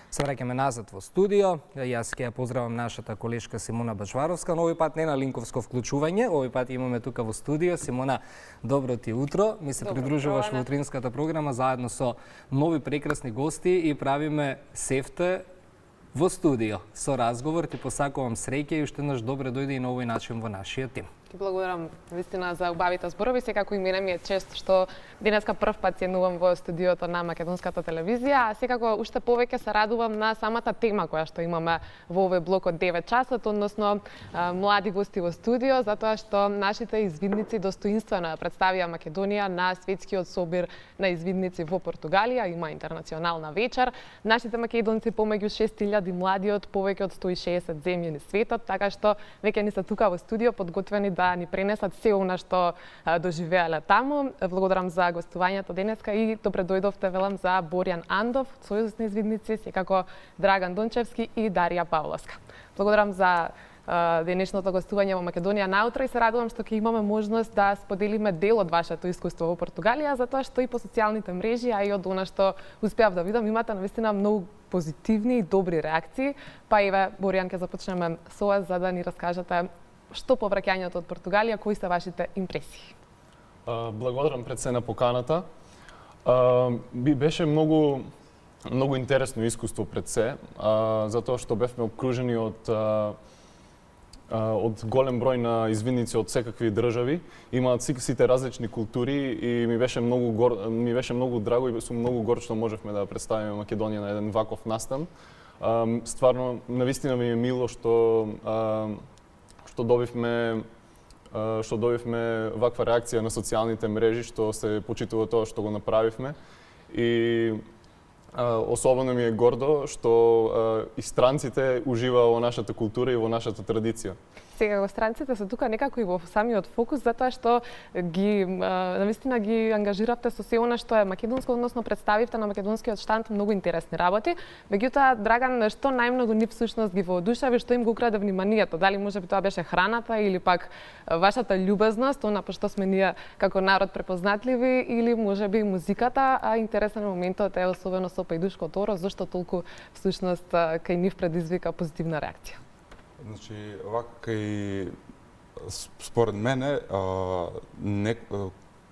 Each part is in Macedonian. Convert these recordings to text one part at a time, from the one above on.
Се враќаме назад во студио. Јас ќе ја поздравам нашата колешка Симона Бачваровска. Но овој пат не на линковско вклучување, овој пат имаме тука во студио. Симона, добро ти утро. Ми се придружуваш во утринската програма заедно со нови прекрасни гости и правиме сефте во студио. Со разговор ти посакувам среќа и уште еднаш добре дојде и на овој начин во нашиот тим. Ти благодарам вистина за убавите зборови, секако и мене ми е чест што денеска прв пат сједнувам во студиото на Македонската телевизија, а секако уште повеќе се радувам на самата тема која што имаме во овој блок од 9 часот, односно млади гости во студио, затоа што нашите извидници достоинствено представија Македонија на светскиот собир на извидници во Португалија, има интернационална вечер. Нашите македонци помеѓу 6000 млади од повеќе од 160 земји низ светот, така што веќе ни се тука во студио подготвени да ни пренесат се она што доживеале таму. Благодарам за гостувањето денеска и добре дојдовте, велам, за Боријан Андов, Сојуз на извидници, секако Драган Дончевски и Дарија Павловска. Благодарам за денешното гостување во Македонија наутро и се радувам што ќе имаме можност да споделиме дел од вашето искуство во Португалија, затоа што и по социјалните мрежи, а и од она што успеав да видам, имате навистина многу позитивни и добри реакции. Па еве, Боријан, ќе започнеме со вас за да ни раскажете што по враќањето од Португалија, кои се вашите импресии? Благодарам пред се на поканата. Беше многу интересно искуство пред се, затоа што бевме обкружени од голем број на извидници од секакви држави. Имаат сите различни култури и ми беше многу драго и сум многу горд што можевме да представиме Македонија на еден ваков настан. Стварно, навистина ми е мило што добивме ваква реакција на социјалните мрежи, што се почитува тоа што го направивме. И особено ми е гордо што и странците уживаа во нашата култура и во нашата традиција. Сега странците се тука некако и во самиот фокус, затоа што навистина ги ангажиравте со се она што е македонско, односно представивте на македонскиот штанд многу интересни работи. Меѓутоа, Драган, што најмногу нив всушност ги воодушеви, што им го украде вниманието? Дали можеби тоа беше храната или пак вашата љубезност, она по што сме ние како народ препознатливи, или можеби музиката, а интересен моментот е особено со Пајдушко Торо, зашто толку всушност кај нив предизвика позитивна реакција? Значи, вака и според мене,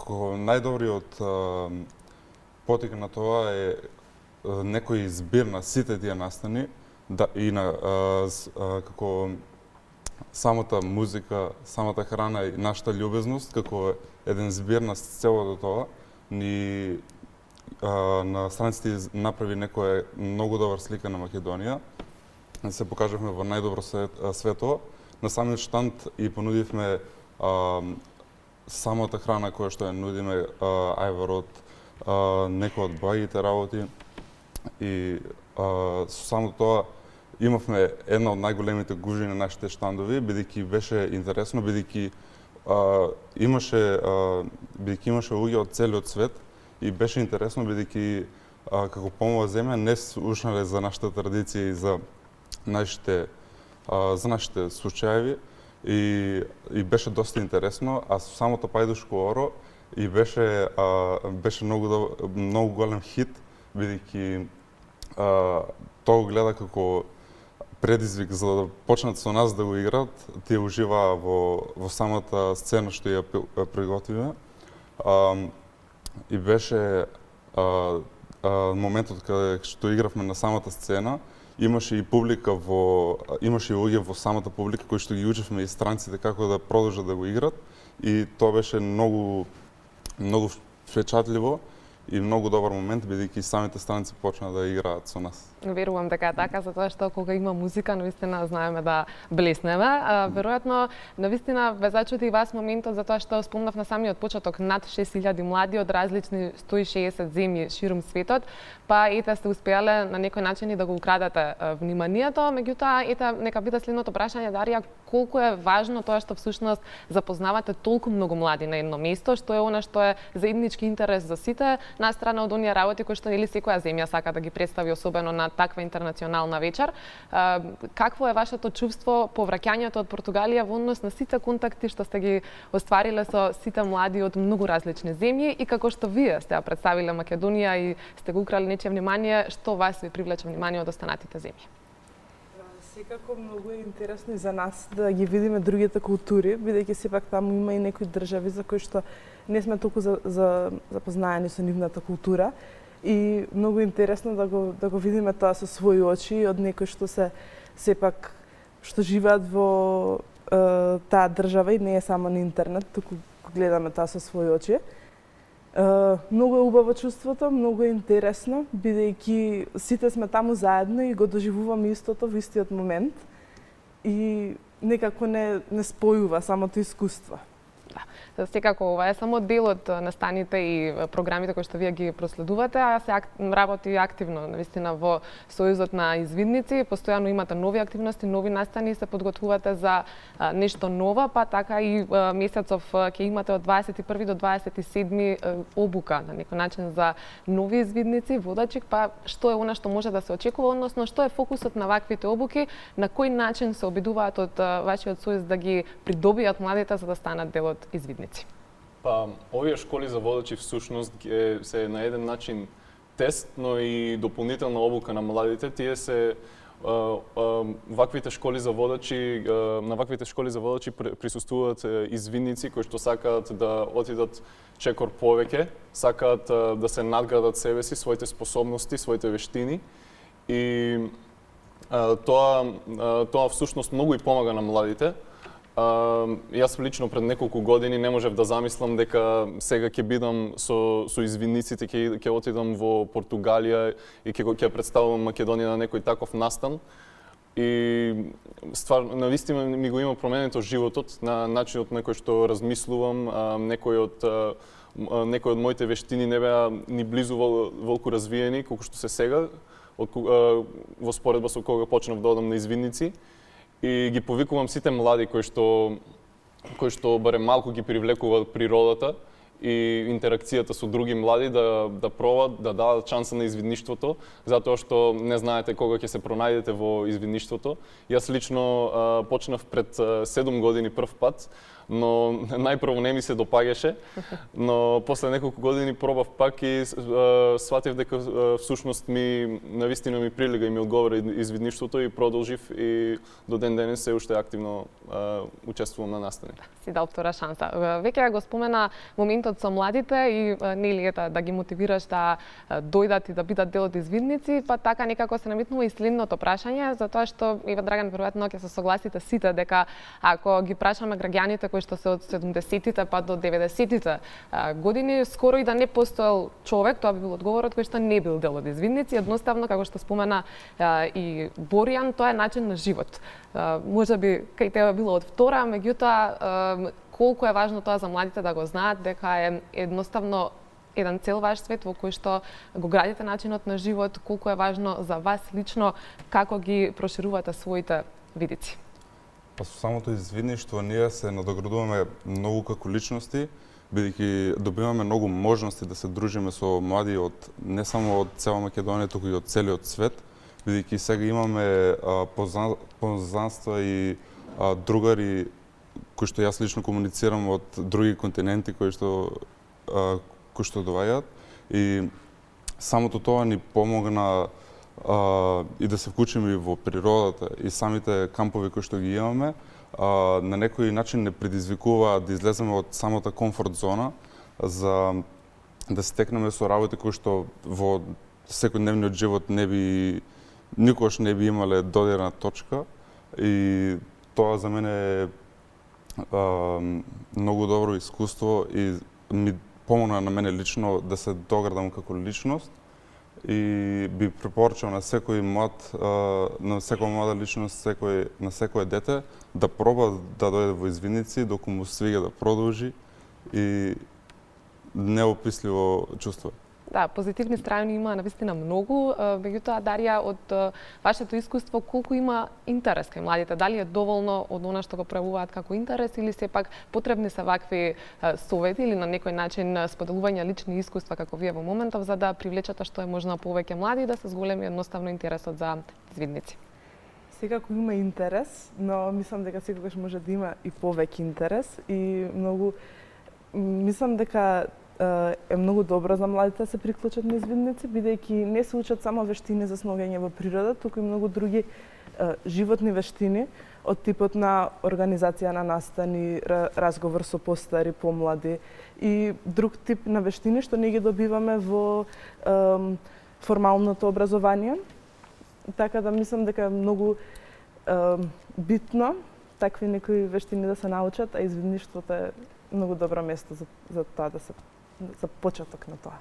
најдобриот потик на тоа е некој збир на сите тие настани и на како самата музика, самата храна и нашата љубезност, како еден збир на целото тоа, ни на страниците направи некоја многу добра слика на Македонија. Се покажавме во најдобро светло. На самиот штанд и понудивме самата храна која што ја нудиме, ајвар од некои од благите работи. И со само тоа имавме една од најголемите гужви на нашите штандови, бидејќи беше интересно, бидејќи имаше луѓе од целиот свет и беше интересно бидејќи како помала земја не слушнале за нашата традиција и за нашите случаеви и беше доста интересно, а со самото Пајдушко Оро и беше многу голем хит, бидејќи тоа го гледа како предизвик за да почнат со нас да го играат, тие уживаа во самата сцена што ја приготвиме. И беше моментот каде што игравме на самата сцена, имаше и луѓе во самата публика кои што ги учевме и странците како да продолжат да го играт и тоа беше многу впечатливо и многу добар момент, бидејќи самите странци почнаа да играат со нас. Верувам дека така, затоа што кога има музика, навистина знаеме да блеснеме. Веројатно, навистина ве зачути и вас моментот, затоа што спомнав на самиот почеток над 6000 млади од различни 160 земји ширум светот, па ете сте успеале на некој начин и да го украдете вниманието, меѓутоа ете нека биде следното прашање, Дарија, колку е важно тоа што всушност запознавате толку многу млади на едно место, што е она што е заеднички интерес за сите, настрана од оние работи кои што нели секоја земја сака да ги представи, особено на таква интернационална вечер. Какво е вашето чувство по враќањето од Португалија во однос на сите контакти што сте ги оствариле со сите млади од многу различни земји и како што вие сте ја представиле Македонија и сте го украли нечие внимание, што вас ви привлече внимание од останатите земји? Секако многу е интересно и за нас да ги видиме другите култури, бидејќи сепак таму има и некои држави за кои што не сме толку запознаени со нивната култура и многу интересно да го видиме тоа со своји очи од некои што се сепак што живеат во таа држава и не е само на интернет, туку гледаме тоа со своји очи. Многу е убаво чувството, многу е интересно, бидејќи сите сме таму заедно и го доживуваме истото во истиот момент и некако не спојува самото искуство. Да, секако ова е само дел од настаните и програмите кои што вие ги проследувате, а се работи активно навистина во Сојузот на извидници, постојано имате нови активности, нови настани, се подготвувате за нешто ново, па така и месецов ќе имате од 21 до 27 обука на некој начин за нови извидници, водачи, па што е она што може да се очекува, односно што е фокусот на ваквите обуки, на кој начин се обидуваат од вашиот сојуз да ги придобијат младите за да станат дел од извидници? Па, овие школи за водачи всушност се на еден начин тест, но и дополнителна обука на младите. Тие се ваквите школи за водачи, на ваквите школи за водачи присуствуваат извидници кои што сакаат да отидат чекор повеќе, сакаат да се надградат себе си, своите способности, своите вештини и тоа всушност многу и помага на младите. Јас лично пред неколку години не можев да замислам дека сега ќе бидам со извидниците, ќе отидам во Португалија и ќе представувам Македонија на некој таков настан. И стварно навистина ми го има променето животот, на начинот на кој што размислувам, некои од моите вештини не беа ни близу волку развиени колку што се сега, во споредба со кога почнав да одам на извидници. И ги повикувам сите млади кои што барем малку ги привлекува природата и интеракцијата со други млади да пробат да дадат шанса на извидништвото, затоа што не знаете кога ќе се пронајдете во извидништвото. Јас лично почнав пред 7 години прв пат, но најпрво не ми се допаѓаше, но после неколку години пробав пак и сватив дека всушност навистина ми прилега и ми одговара извидништвото и продолжив и до ден денес се уште активно учествувам на настани. Си дал втора шанса. Веќе го спомена моментот со младите и нели да ги мотивираш да дојдат и да бидат дел од извидници, па така некако се наметнува и следното прашање, затоа што Ива Драган веројатно ќе се согласите сите дека ако ги прашаме граѓаните кои што се од 70-тите па до 90-тите години, скоро и да не постоел човек, тоа би бил одговорот кој што не бил дел од извидници, едноставно како што спомена и Боријан, тоа е начин на живот. Можеби кај тебе било од втора, меѓутоа колку е важно тоа за младите да го знаат дека е едноставно еден цел ваш свет во кој што го градите начинот на живот, колку е важно за вас лично како ги проширувате своите видици. Па со самото извидништво ние се надоградуваме многу како личности, бидејќи добиваме многу можности да се дружиме со млади од не само од цела Македонија, туку и од целиот свет, бидејќи сега имаме познанства и другари кои што јас лично комуницирам од други континенти кои што доаѓаат и самото тоа ни помогна и да се вклучиме и во природата и самите кампови кои што ги имаме, на некој начин не предизвикува да излеземе од самата комфорт зона за да стекнеме со работи кои што во секојдневниот живот никогаш не би имале додирна точка и тоа за мене е многу добро искуство и ми помогна на мене лично да се доградам како личност и би препорачал на секој млад, на секоја млада личност, на секое дете да проба да дојде во извидници, доколку му свига да продолжи и неописливо чувство. Да, позитивни страни има навистина многу, меѓутоа Дарија, од вашето искуство колку има интерес кај младите? Дали е доволно од она што го правуваат како интерес или сепак потребни се вакви совети или на некој начин споделување лични искуства како вие во моментов за да привлечете што е можно повеќе млади и да се зголеми едноставно интересот за извидници? Секако има интерес, но мислам дека секогаш може да има и повеќе интерес и многу мислам дека е многу добро за младите да се приклучат на извидници, бидејќи не се учат само вештини за сногење во природа, туку и многу други животни вештини од типот на организација на настани, разговор со постари, помлади и друг тип на вештини што не ги добиваме во формалното образование. Така да мислам дека е многу битно такви некои вештини да се научат, а извидништвото е многу добро место за тоа да се за почеток на тоа.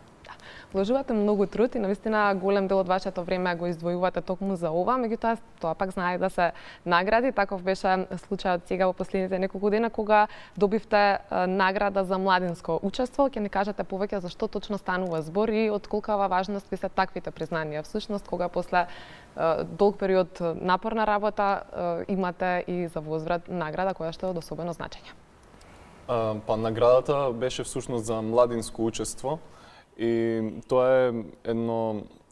Вложувате многу труд и навистина голем дел од вашето време го издвојувате токму за ова, меѓутоа тоа пак знае да се награди. Таков беше случајот сега во последните неколку дена кога добивте награда за младинско учество. Ќе ни кажете повеќе за што точно станува збор и од колкава важност ви се таквите признанија. Всушност кога после долг период напорна работа имате и за возврат награда која што е од особено значење. Па наградата беше всушност за младинско учество и тоа е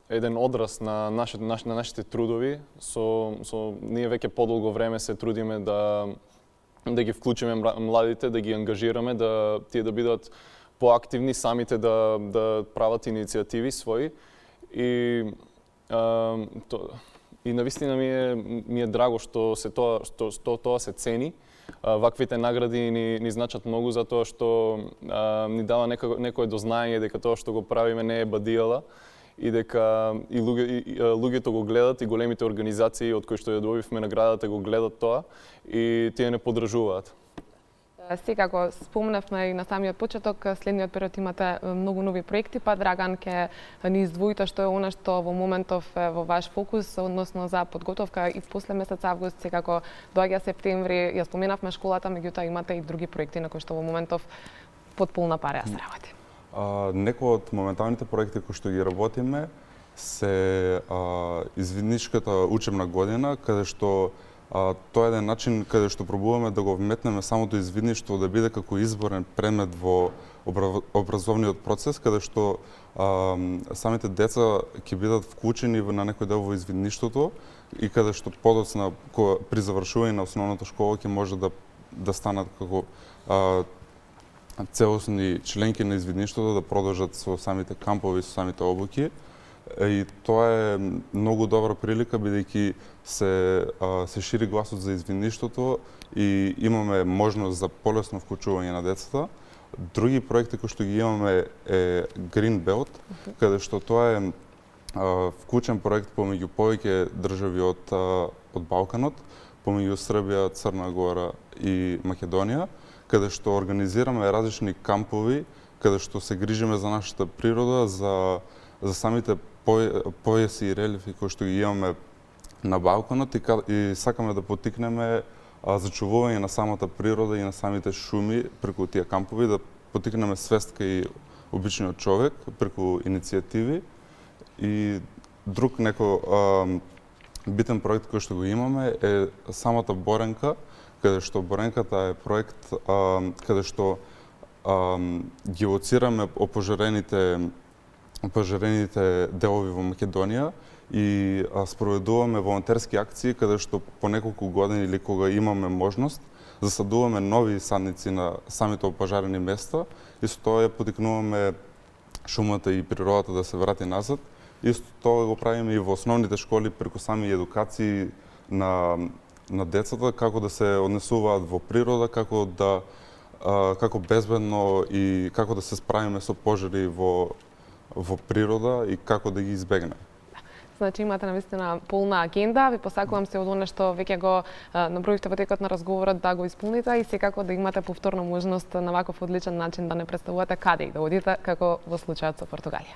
еден одраз на нашите трудови. Ние веќе подолго време се трудиме да ги вклучиме младите, да ги ангажираме, да тие да бидат поактивни, самите да прават иницијативи своји и навистина ми е драго што тоа се цени. Ваквите награди ни значат многу затоа што ни дава некое дознање дека тоа што го правиме не е бадијала и дека и луѓето го гледат и големите организации од кои што ја добивме наградата го гледат тоа и тие не поддржуваат. Секако спомнавме и на самиот почеток, следниот период имате многу нови проекти, па Драган ќе ни издвоите што е она што во моментов е во ваш фокус, односно за подготовка и после месец август, секако доаѓа септември, ја споменавме школата, меѓутоа имате и други проекти на кои што во моментов под полна пара се работи. Некои од моменталните проекти кои што ги работиме се извидничката учебна година, каде што тоа е еден начин каде што пробуваме да го вметнеме самото извидништво да биде како изборен предмет во образовниот процес, каде што самите деца ќе бидат вклучени на некој дел во извидништвото и каде што подоцна при завршување на основната школа ќе може да станат како целосни членки на извидништвото, да продолжат со самите кампови, со самите обуки. И тоа е многу добра прилика, бидејќи се шири гласот за извидништвото и имаме можност за полесно вклучување на децата. Други проекти кои што ги имаме е Green Belt, каде што тоа е вклучен проект помеѓу повеќе држави од Балканот, помеѓу Србија, Црна Гора и Македонија, каде што организираме различни кампови, каде што се грижиме за нашата природа, за самите појаси и релефи кои што ги имаме на Балканот и сакаме да поттикнеме зачувување на самата природа и на самите шуми преку тие кампови, да поттикнеме свест кај обичниот човек преку иницијативи. И друг некој битен проект кој што го имаме е самата Боренка, каде што Боренката е проект каде што ги лоцираме опожарените делови во Македонија и спроведуваме волонтерски акции каде што по неколку години или кога имаме можност засадуваме нови садници на самите опожарени места и со тоа ја поттикнуваме шумата и природата да се врати назад. Исто тоа го правиме и во основните школи преку сами едукации на децата како да се однесуваат во природа, како безбедно и како да се справиме со пожари во природа и како да ги избегнеме. Значи имате навистина полна агенда, ви посакувам се од она што веќе го наброивте во текот на разговорот да го исполните и секако да имате повторно можност на ваков одличен начин да не представувате каде и да одите како во случајот со Португалија.